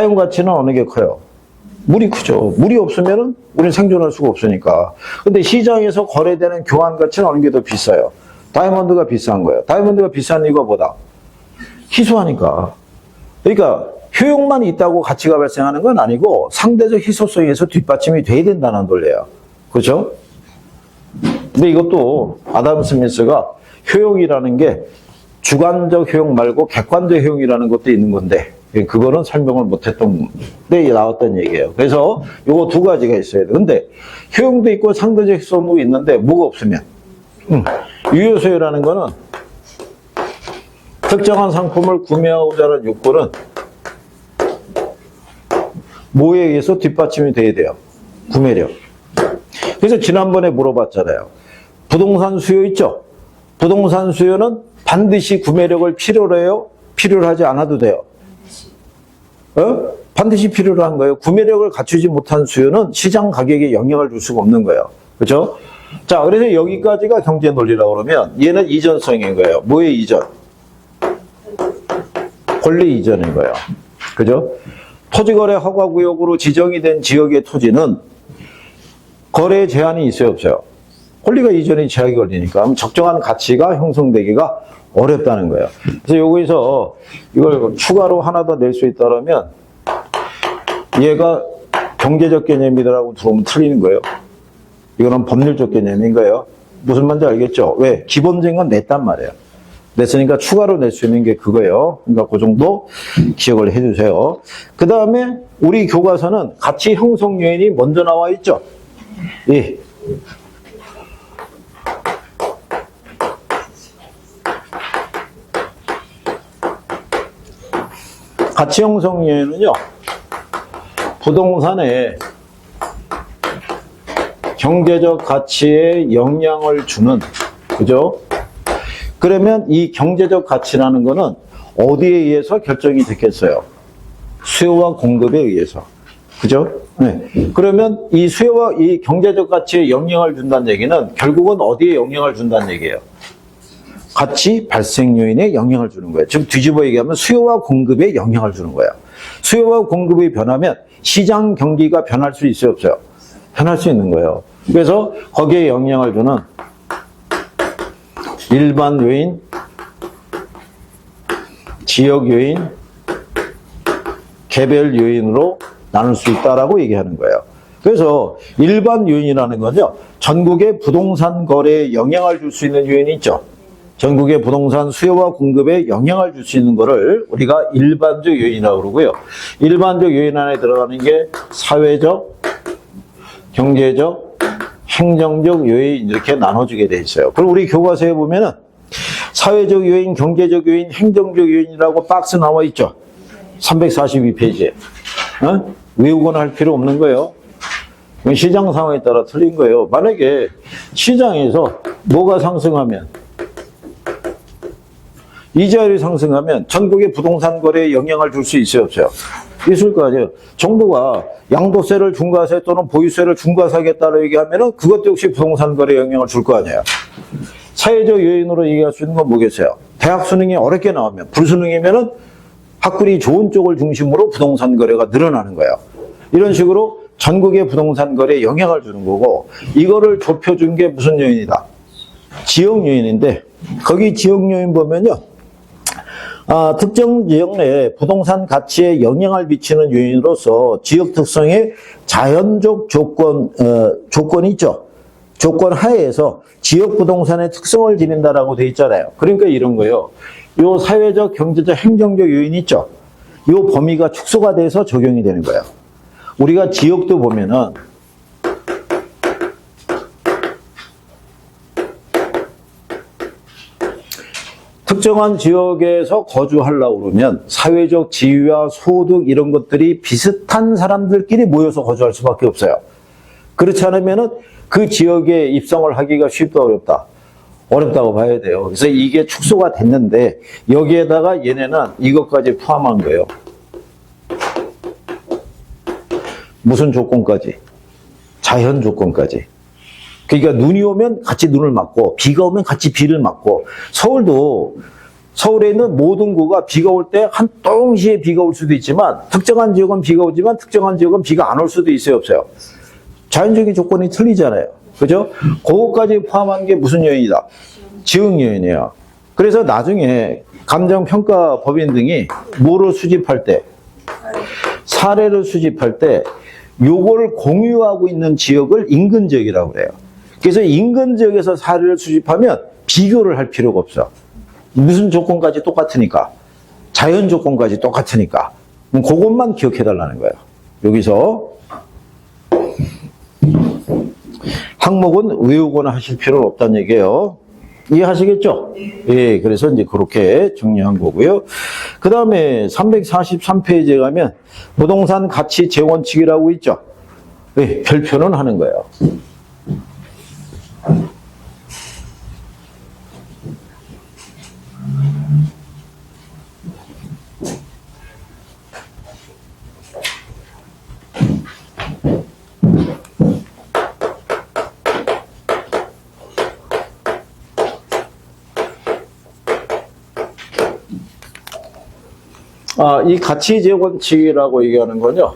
사용 가치는 어느 게 커요? 물이 크죠. 물이 없으면은 우리는 생존할 수가 없으니까. 근데 시장에서 거래되는 교환 가치는 어느 게 더 비싸요? 다이아몬드가 비싼 거예요. 다이아몬드가 비싼 이유가 뭐다? 희소하니까. 그러니까 효용만 있다고 가치가 발생하는 건 아니고 상대적 희소성에서 뒷받침이 돼야 된다는 논리예요. 그렇죠? 근데 이것도 아담 스미스가 효용이라는 게 주관적 효용 말고 객관적 효용이라는 것도 있는 건데 그거는 설명을 못했던 데 나왔던 얘기예요. 그래서 요거 두 가지가 있어야 돼. 근데 효용도 있고 상대적 희소성도 있는데 뭐가 없으면 유효소요라는 거는 특정한 상품을 구매하고자 하는 욕구는 뭐에 의해서 뒷받침이 돼야 돼요? 구매력. 그래서 지난번에 물어봤잖아요. 부동산 수요 있죠? 부동산 수요는 반드시 구매력을 필요로 해요? 필요로 하지 않아도 돼요? 반드시 필요로 한 거예요. 구매력을 갖추지 못한 수요는 시장 가격에 영향을 줄 수가 없는 거예요. 그렇죠? 자, 그래서 여기까지가 경제 논리라고 그러면 얘는 이전성인 거예요. 뭐의 이전? 권리 이전인 거예요. 그죠? 토지거래 허가구역으로 지정이 된 지역의 토지는 거래 제한이 있어요, 없어요? 권리가 이전에 제약이 걸리니까 적정한 가치가 형성되기가 어렵다는 거예요. 그래서 여기서 이걸 추가로 하나 더 낼 수 있다면 얘가 경제적 개념이라고 들어오면 틀리는 거예요. 이거는 법률적 개념인 거예요. 무슨 말인지 알겠죠? 왜? 기본적인 건 냈단 말이에요. 냈으니까 추가로 낼 수 있는 게 그거예요. 그러니까 그 정도 기억을 해주세요. 그 다음에 우리 교과서는 가치 형성 요인이 먼저 나와 있죠. 예. 가치 형성 요인은요, 부동산에 경제적 가치에 영향을 주는, 그죠? 그러면 이 경제적 가치라는 거는 어디에 의해서 결정이 됐겠어요? 수요와 공급에 의해서. 그죠? 네. 그러면 이 수요와 이 경제적 가치에 영향을 준다는 얘기는 결국은 어디에 영향을 준다는 얘기예요? 가치 발생 요인에 영향을 주는 거예요. 즉 뒤집어 얘기하면 수요와 공급에 영향을 주는 거예요. 수요와 공급이 변하면 시장 경기가 변할 수 있어요, 없어요? 변할 수 있는 거예요. 그래서 거기에 영향을 주는 일반 요인, 지역 요인, 개별 요인으로 나눌 수 있다라고 얘기하는 거예요. 그래서 일반 요인이라는 거죠. 전국의 부동산 거래에 영향을 줄 수 있는 요인이 있죠. 전국의 부동산 수요와 공급에 영향을 줄 수 있는 거를 우리가 일반적 요인이라고 그러고요. 일반적 요인 안에 들어가는 게 사회적, 경제적, 행정적 요인 이렇게 나눠주게 돼 있어요. 그리고 우리 교과서에 보면은 사회적 요인, 경제적 요인, 행정적 요인이라고 박스 나와 있죠. 342페이지에. 외우거나 할 필요 없는 거예요. 시장 상황에 따라 틀린 거예요. 만약에 시장에서 뭐가 상승하면, 이자율이 상승하면 전국의 부동산 거래에 영향을 줄 수 있어요, 없어요? 있을 거 아니에요. 정부가 양도세를 중과세 또는 보유세를 중과세하겠다고 얘기하면은 그것도 역시 부동산 거래에 영향을 줄 거 아니에요. 사회적 요인으로 얘기할 수 있는 건 뭐겠어요? 대학 수능이 어렵게 나오면, 불수능이면은 학군이 좋은 쪽을 중심으로 부동산 거래가 늘어나는 거예요. 이런 식으로 전국의 부동산 거래에 영향을 주는 거고, 이거를 좁혀준 게 무슨 요인이다? 지역 요인인데, 거기 지역 요인 보면요. 특정 지역 내에 부동산 가치에 영향을 미치는 요인으로서 지역 특성의 자연적 조건이 있죠. 조건 하에서 지역 부동산의 특성을 지닌다라고 돼 있잖아요. 그러니까 이런 거예요. 요 사회적, 경제적, 행정적 요인이 있죠. 요 범위가 축소가 돼서 적용이 되는 거예요. 우리가 지역도 보면은 특정한 지역에서 거주하려고 그러면 사회적 지위와 소득 이런 것들이 비슷한 사람들끼리 모여서 거주할 수밖에 없어요. 그렇지 않으면은 그 지역에 입성을 하기가 쉽다 어렵다? 어렵다고 봐야 돼요. 그래서 이게 축소가 됐는데 여기에다가 얘네는 이것까지 포함한 거예요. 무슨 조건까지? 자연 조건까지. 그러니까 눈이 오면 같이 눈을 맞고 비가 오면 같이 비를 맞고 서울도 서울에 있는 모든 구가 비가 올 때 한 동시에 비가 올 수도 있지만 특정한 지역은 비가 오지만 특정한 지역은 비가 안 올 수도 있어요, 없어요? 자연적인 조건이 틀리잖아요. 그죠? 그것까지 포함한 게 무슨 요인이다? 지역 요인이에요. 그래서 나중에 감정평가법인 등이 뭐를 수집할 때, 사례를 수집할 때 요걸 공유하고 있는 지역을 인근 지역이라고 그래요. 그래서 인근 지역에서 사례를 수집하면 비교를 할 필요가 없어. 무슨 조건까지 똑같으니까. 자연 조건까지 똑같으니까. 그것만 기억해달라는 거예요. 여기서 항목은 외우거나 하실 필요는 없다는 얘기예요. 이해하시겠죠? 예, 그래서 이제 그렇게 정리한 거고요. 그 다음에 343페이지에 가면 부동산 가치 재원칙이라고 있죠? 예, 별표는 하는 거예요. 이 가치 재원칙이라고 얘기하는 건요.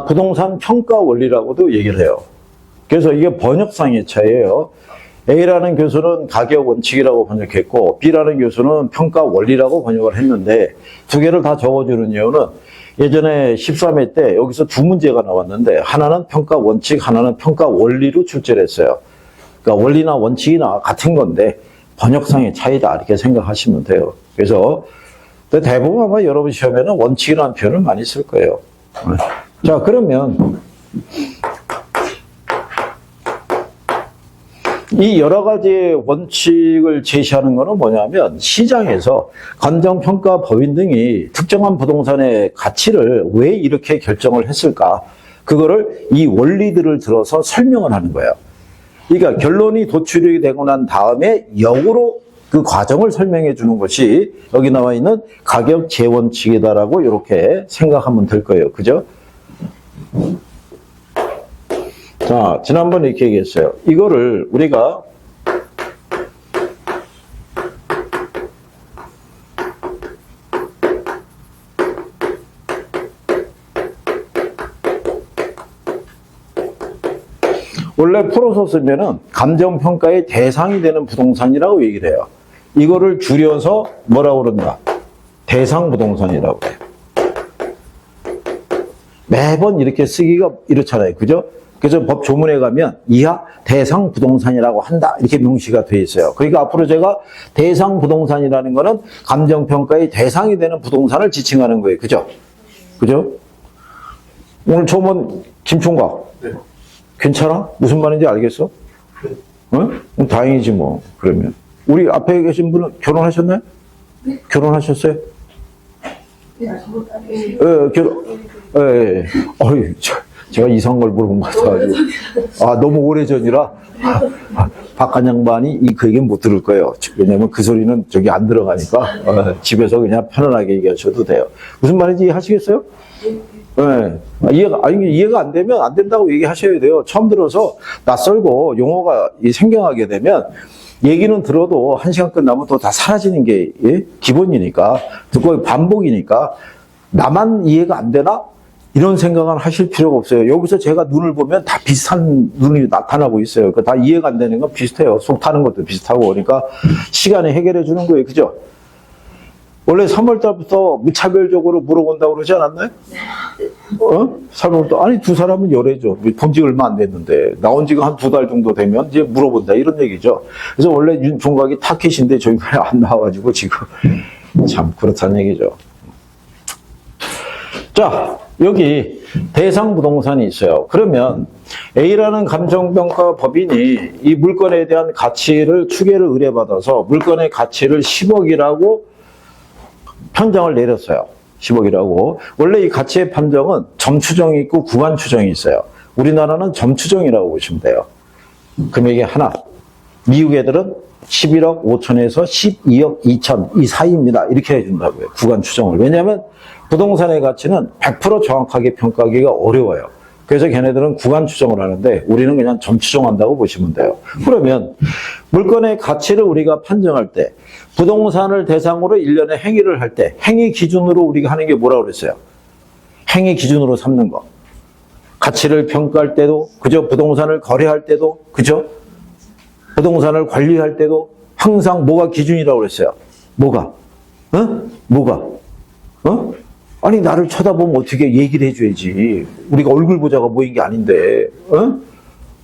부동산 평가 원리라고도 얘기를 해요. 그래서 이게 번역상의 차이예요. A라는 교수는 가격 원칙이라고 번역했고 B라는 교수는 평가 원리라고 번역을 했는데 두 개를 다 적어주는 이유는 예전에 13회 때 여기서 두 문제가 나왔는데 하나는 평가 원칙, 하나는 평가 원리로 출제를 했어요. 그러니까 원리나 원칙이나 같은 건데 번역상의 차이다 이렇게 생각하시면 돼요. 그래서 대부분 아마 여러분 시험에는 원칙이라는 표현을 많이 쓸 거예요. 자, 그러면 이 여러 가지의 원칙을 제시하는 것은 뭐냐면 시장에서 감정평가법인 등이 특정한 부동산의 가치를 왜 이렇게 결정을 했을까? 그거를 이 원리들을 들어서 설명을 하는 거예요. 그러니까 결론이 도출이 되고 난 다음에 역으로 그 과정을 설명해 주는 것이 여기 나와 있는 가격 재원칙이다라고 이렇게 생각하면 될 거예요. 그죠? 자, 지난번에 이렇게 얘기했어요. 이거를 우리가 원래 풀어서 쓰면은 감정평가의 대상이 되는 부동산이라고 얘기를 해요. 이거를 줄여서 뭐라고 그런다? 대상부동산이라고 해요. 매번 이렇게 쓰기가 이렇잖아요. 그죠? 그래서 법 조문에 가면 이하 대상부동산이라고 한다. 이렇게 명시가 되어 있어요. 그러니까 앞으로 제가 대상부동산이라는 거는 감정평가의 대상이 되는 부동산을 지칭하는 거예요. 그죠? 그죠? 오늘 조문 김총각. 네. 괜찮아? 무슨 말인지 알겠어? 네. 응? 다행이지 뭐. 그러면 우리 앞에 계신 분은 결혼하셨나요? 네. 결혼하셨어요? 네. 예. 어이, 제가 이상한 걸 물어본 것 같아가지고. 너무 오래전이라. 박한 양반이 그 얘기는 못 들을 거예요. 왜냐면 그 소리는 저기 안 들어가니까. 집에서 그냥 편안하게 얘기하셔도 돼요. 무슨 말인지 이해하시겠어요? 네. 이해가 안 되면 안 된다고 얘기하셔야 돼요. 처음 들어서 낯설고 용어가 생경하게 되면 얘기는 들어도 1시간 끝나면 또 다 사라지는 게 기본이니까, 듣고 반복이니까 나만 이해가 안 되나? 이런 생각은 하실 필요가 없어요. 여기서 제가 눈을 보면 다 비슷한 눈이 나타나고 있어요. 다 이해가 안 되는 건 비슷해요. 속 타는 것도 비슷하고. 그러니까 시간에 해결해 주는 거예요. 그죠? 원래 3월달부터 무차별적으로 물어본다고 그러지 않았나요? 살면부터 아니 두 사람은 열애죠. 본 지 얼마 안 됐는데 나온 지가 한 2달 정도 되면 이제 물어본다 이런 얘기죠. 그래서 원래 윤 총각이 타켓인데 저희가 안 나와가지고 지금 참 그렇다는 얘기죠. 자, 여기 대상 부동산이 있어요. 그러면 A라는 감정평가 법인이 이 물건에 대한 가치를 추계를 의뢰받아서 물건의 가치를 10억이라고 편정을 내렸어요. 10억이라고. 원래 이 가치의 판정은 점 추정이 있고 구간 추정이 있어요. 우리나라는 점 추정이라고 보시면 돼요. 금액이 하나. 미국 애들은 11억 5천에서 12억 2천 이 사이입니다. 이렇게 해준다고요. 구간 추정을. 왜냐하면 부동산의 가치는 100% 정확하게 평가하기가 어려워요. 그래서 걔네들은 구간 추정을 하는데 우리는 그냥 점 추정한다고 보시면 돼요. 그러면 물건의 가치를 우리가 판정할 때 부동산을 대상으로 일련의 행위를 할 때 행위 기준으로 우리가 하는 게 뭐라고 그랬어요? 행위 기준으로 삼는 거. 가치를 평가할 때도, 그죠? 부동산을 거래할 때도, 그죠? 부동산을 관리할 때도 항상 뭐가 기준이라고 그랬어요? 뭐가? 뭐가? 아니, 나를 쳐다보면 어떻게 얘기를 해줘야지. 우리가 얼굴 보자가 모인 게 아닌데,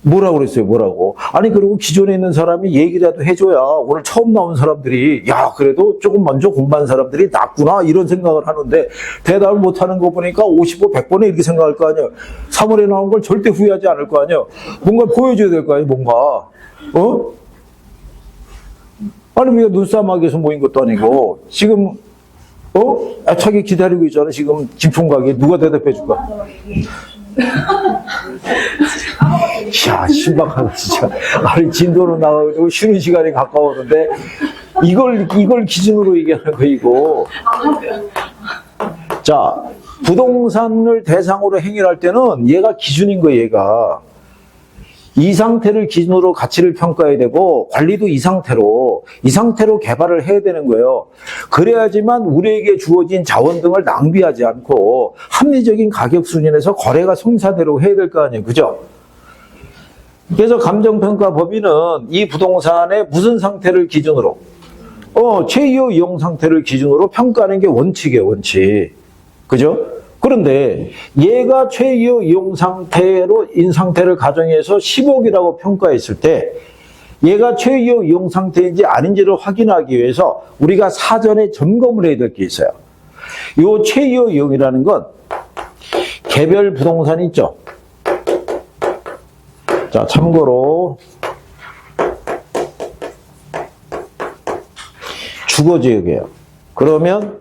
뭐라고 그랬어요, 뭐라고? 아니, 그리고 기존에 있는 사람이 얘기라도 해줘야 오늘 처음 나온 사람들이, 야, 그래도 조금 먼저 공부한 사람들이 낫구나, 이런 생각을 하는데, 대답을 못하는 거 보니까 55, 100번에 이렇게 생각할 거 아니에요. 3월에 나온 걸 절대 후회하지 않을 거 아니에요. 뭔가 보여줘야 될 거 아니에요, 뭔가. 아니, 우리가 눈싸움하기에서 모인 것도 아니고, 지금, 애착이 기다리고 있잖아. 지금 김총각이 누가 대답해 줄까? 야, 신박하다, 진짜. 아니, 진도로 나가고 쉬는 시간이 가까웠는데, 이걸 기준으로 얘기하는 거, 이거. 자, 부동산을 대상으로 행위를 할 때는 얘가 기준인 거예요, 얘가. 이 상태를 기준으로 가치를 평가해야 되고 관리도 이 상태로 개발을 해야 되는 거예요. 그래야지만 우리에게 주어진 자원 등을 낭비하지 않고 합리적인 가격 수준에서 거래가 성사대로 해야 될 거 아니에요. 그죠? 그래서 감정평가 법인은 이 부동산의 무슨 상태를 기준으로 최이호 이용 상태를 기준으로 평가하는 게 원칙이에요. 원칙. 그죠? 그런데 얘가 최이호 이용 상태로 인 상태를 가정해서 10억이라고 평가했을 때 얘가 최이호 이용 상태인지 아닌지를 확인하기 위해서 우리가 사전에 점검을 해야 될 게 있어요. 이 최이호 이용이라는 건 개별 부동산 있죠. 자, 참고로 주거지역이에요. 그러면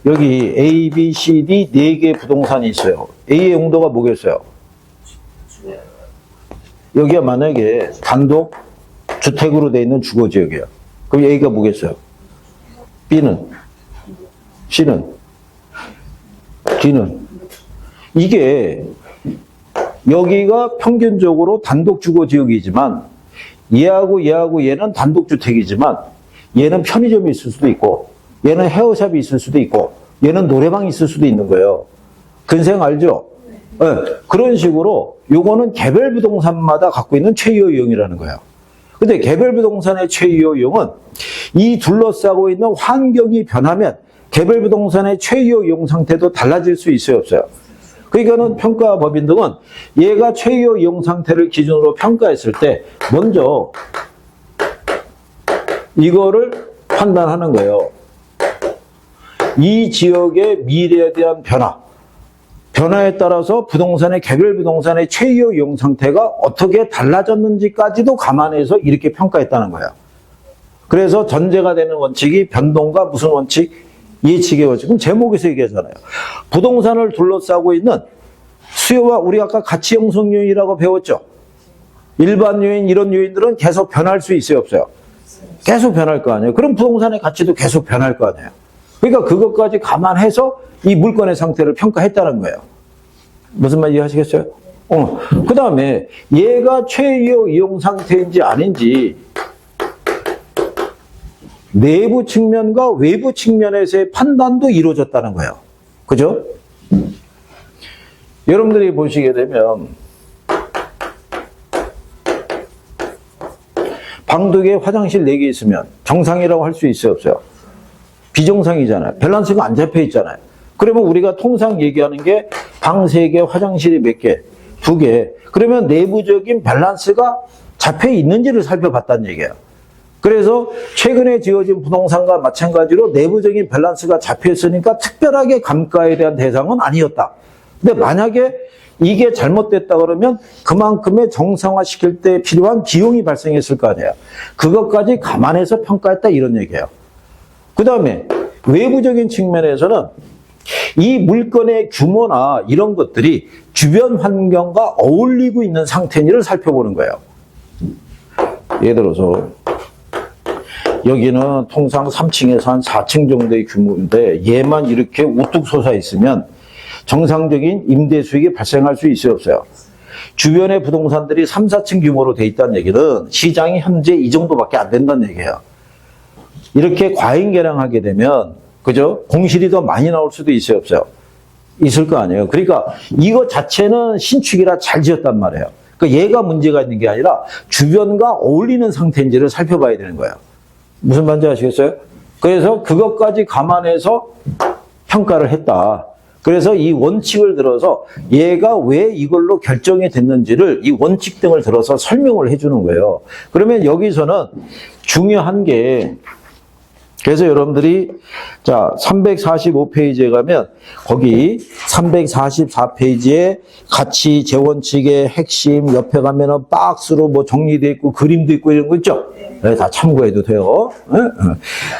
여기 A, B, C, D 4개 부동산이 있어요. A의 용도가 뭐겠어요? 여기가 만약에 단독 주택으로 되어 있는 주거지역이에요. 그럼 A가 뭐겠어요? B는? C는? D는? 이게 여기가 평균적으로 단독 주거지역이지만 얘하고 얘는 단독주택이지만 얘는 편의점이 있을 수도 있고 얘는 헤어샵이 있을 수도 있고 얘는 노래방이 있을 수도 있는 거예요. 근생 알죠? 네. 그런 식으로 요거는 개별 부동산마다 갖고 있는 최이호 이용이라는 거예요. 근데 개별 부동산의 최이호 이용은 이 둘러싸고 있는 환경이 변하면 개별 부동산의 최이호 이용 상태도 달라질 수 있어요, 없어요? 그러니까는 평가 법인 등은 얘가 최이호 이용 상태를 기준으로 평가했을 때 먼저 이거를 판단하는 거예요. 이 지역의 미래에 대한 변화에 따라서 부동산의 개별 부동산의 최이호 이용 상태가 어떻게 달라졌는지까지도 감안해서 이렇게 평가했다는 거예요. 그래서 전제가 되는 원칙이 변동과 무슨 원칙? 예측의 원칙. 그럼 제목에서 얘기하잖아요. 부동산을 둘러싸고 있는 수요와 우리 아까 가치 형성 요인이라고 배웠죠. 일반 요인 이런 요인들은 계속 변할 수 있어요, 없어요? 계속 변할 거 아니에요. 그럼 부동산의 가치도 계속 변할 거 아니에요. 그러니까 그것까지 감안해서 이 물건의 상태를 평가했다는 거예요. 무슨 말 이해하시겠어요? 그 다음에 얘가 최이호 이용 상태인지 아닌지 내부 측면과 외부 측면에서의 판단도 이루어졌다는 거예요. 그죠? 여러분들이 보시게 되면 방 2개, 화장실 4개 있으면 정상이라고 할 수 있어요, 없어요? 비정상이잖아요. 밸런스가 안 잡혀 있잖아요. 그러면 우리가 통상 얘기하는 게 방 3개, 화장실이 몇 개? 2개. 그러면 내부적인 밸런스가 잡혀 있는지를 살펴봤다는 얘기예요. 그래서 최근에 지어진 부동산과 마찬가지로 내부적인 밸런스가 잡혀 있으니까 특별하게 감가에 대한 대상은 아니었다. 근데 만약에 이게 잘못됐다 그러면 그만큼의 정상화시킬 때 필요한 비용이 발생했을 거 아니에요. 그것까지 감안해서 평가했다 이런 얘기예요. 그 다음에 외부적인 측면에서는 이 물건의 규모나 이런 것들이 주변 환경과 어울리고 있는 상태인지를 살펴보는 거예요. 예를 들어서 여기는 통상 3층에서 한 4층 정도의 규모인데 얘만 이렇게 우뚝 솟아 있으면 정상적인 임대 수익이 발생할 수 있어요, 없어요? 주변의 부동산들이 3, 4층 규모로 돼 있다는 얘기는 시장이 현재 이 정도밖에 안 된다는 얘기예요. 이렇게 과잉 개량하게 되면, 그죠? 공실이 더 많이 나올 수도 있어요, 없어요? 있을 거 아니에요. 그러니까 이거 자체는 신축이라 잘 지었단 말이에요. 그러니까 얘가 문제가 있는 게 아니라 주변과 어울리는 상태인지를 살펴봐야 되는 거예요. 무슨 말인지 아시겠어요? 그래서 그것까지 감안해서 평가를 했다. 그래서 이 원칙을 들어서 얘가 왜 이걸로 결정이 됐는지를 이 원칙 등을 들어서 설명을 해주는 거예요. 그러면 여기서는 중요한 게, 그래서 여러분들이 자 345페이지에 가면 거기 344페이지에 가치 재원칙의 핵심 옆에 가면은 박스로 뭐 정리되어 있고 그림도 있고 이런 거 있죠? 네, 다 참고해도 돼요. 네?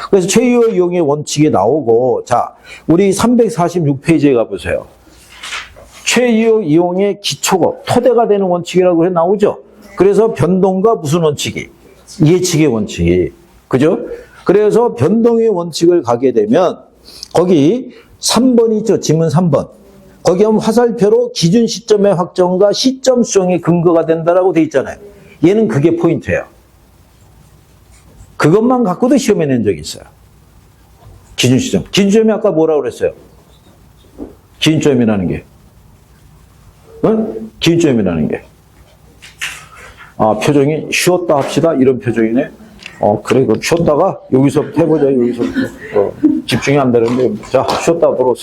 그래서 최유효 이용의 원칙이 나오고, 자 우리 346페이지에 가보세요. 최유효 이용의 기초가 토대가 되는 원칙이라고 해 나오죠? 그래서 변동과 무슨 원칙이? 예측의 원칙이. 그죠? 그래서 변동의 원칙을 가게 되면 거기 3번 있죠. 지문 3번. 거기 하면 화살표로 기준 시점의 확정과 시점 수정이 근거가 된다라고 돼 있잖아요. 얘는 그게 포인트예요. 그것만 갖고도 시험에 낸 적이 있어요. 기준 시점. 기준 시점이 아까 뭐라고 그랬어요? 기준점이라는 게. 응? 기준점이라는 게. 아, 표정이 쉬었다 합시다. 이런 표정이네. 그래, 그럼 쉬었다가 여기서부터 해보자, 여기서부터. 집중이 안 되는데. 자, 쉬었다 보러